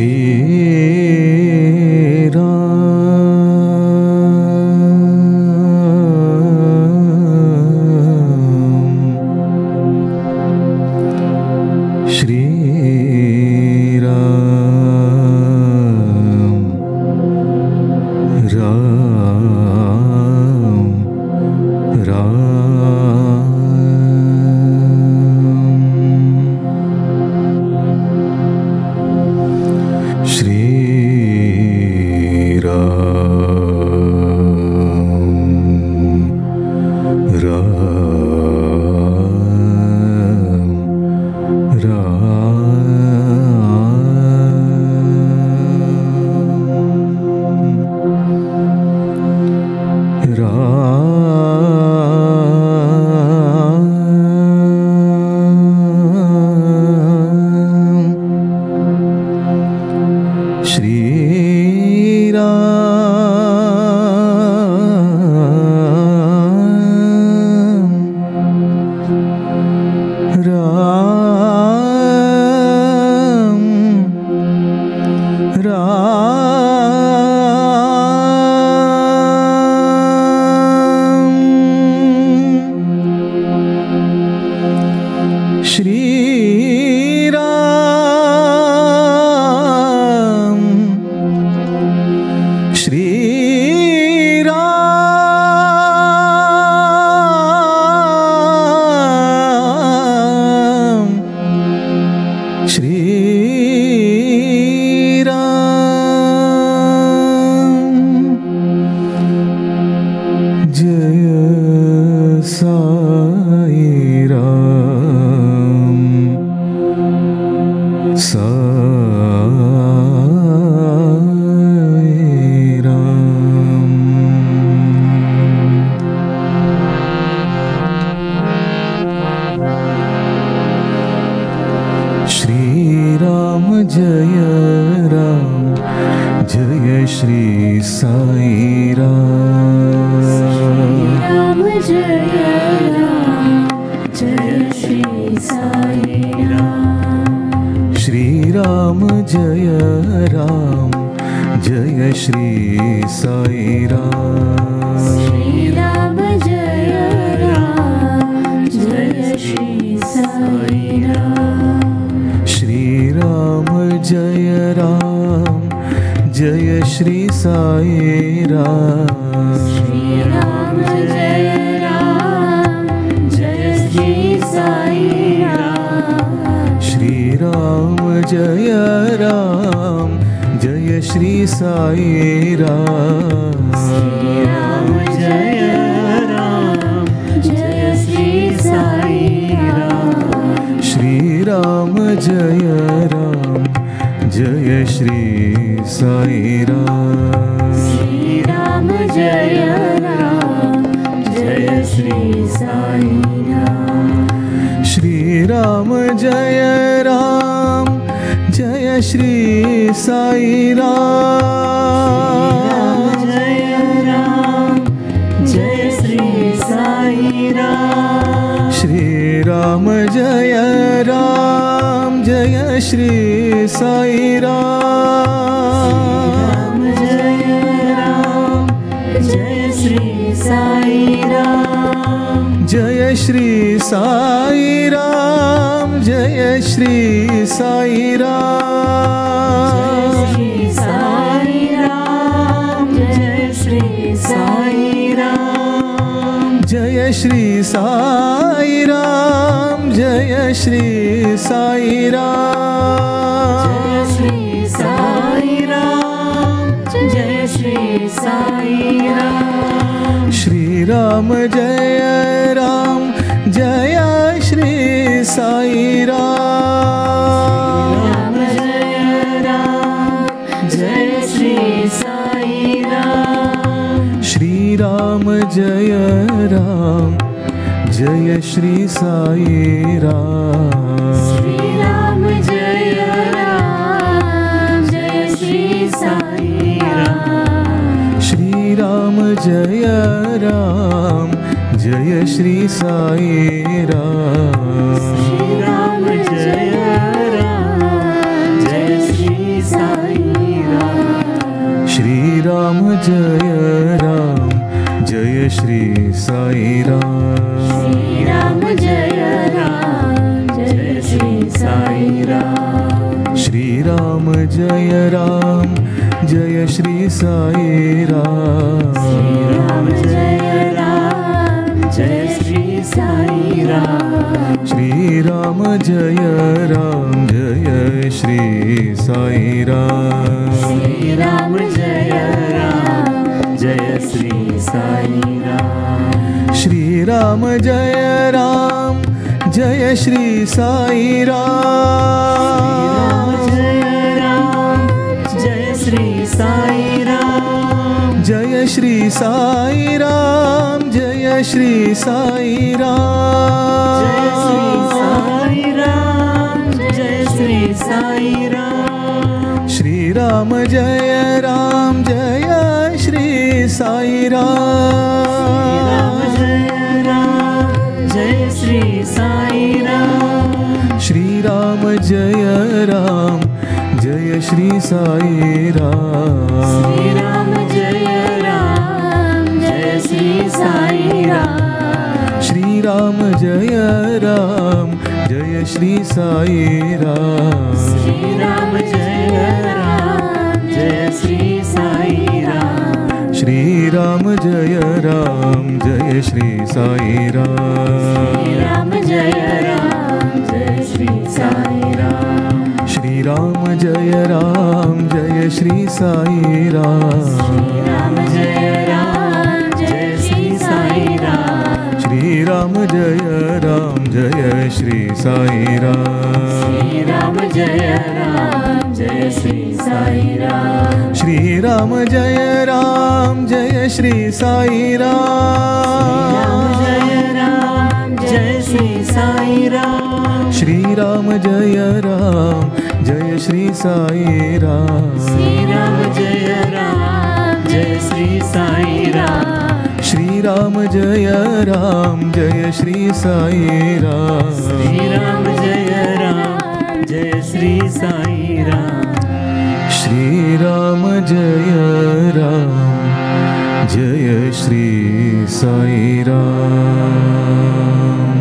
Shri Jai Shri Sai Jai Ram Jai Shri Sai Ram. Shri Ram Jai Ram Jai Shri Sai Ram. Shri Ram Jai Ram Jai Shri Sai Ram. Shri Ram Jai Ram Jai Shri Sai Ram. Shri Ram Jai Ram Jai Shri Sai Ram. Shri Ram Jai Ram Jai Shri Sai Ram. Shri Ram Jai Ram Jai Shri Sai Ram. Jai Ram Jai Shri Sai Ram. Jai Shri Sai Ram Jai Shri Sai Ram. Jai Shri Sai Ram. Shri Ram Jai Ram Jai Shri Sai Ram. Jai Ram Jai Shri Sai Ram. Shri Ram Jai Ram Jai Shri Sai Ram. Shri Ram Jai Ram Jai Shri Sai Ram. Shri Ram Jai Ram Jai Shri Sai Ram. Shri Ram Jai Ram Jai Shri Sai Ram. Shri Ram Jai Ram Jai Shri Sai Ram. Shri Ram Jai Ram Jai Shri Sai Ram. Shri Ram Jai Ram Jai Shri Sai Ram. Shri Ram Jai Ram Jai Shri Sai Ram. Shri Ram Jai Ram Jai Shri Sai Ram. Shri Ram Jai Ram Jai Shri Sai Ram. Shri Ram Jai Ram Jai Shri Sai Ram. Jai Ram Jai Shri Sai Ram. Shri Ram Jai Ram Jai Shri Sai Ram. Shri Ram Jai Ram Jai Shri Sai Ram. Shri Ram Jai Ram Jai Shri Sai Ram. Shri Ram Jai Ram Jai Shri Sai Ram. Shri Ram Jai Ram Jai Shri Sai Ram.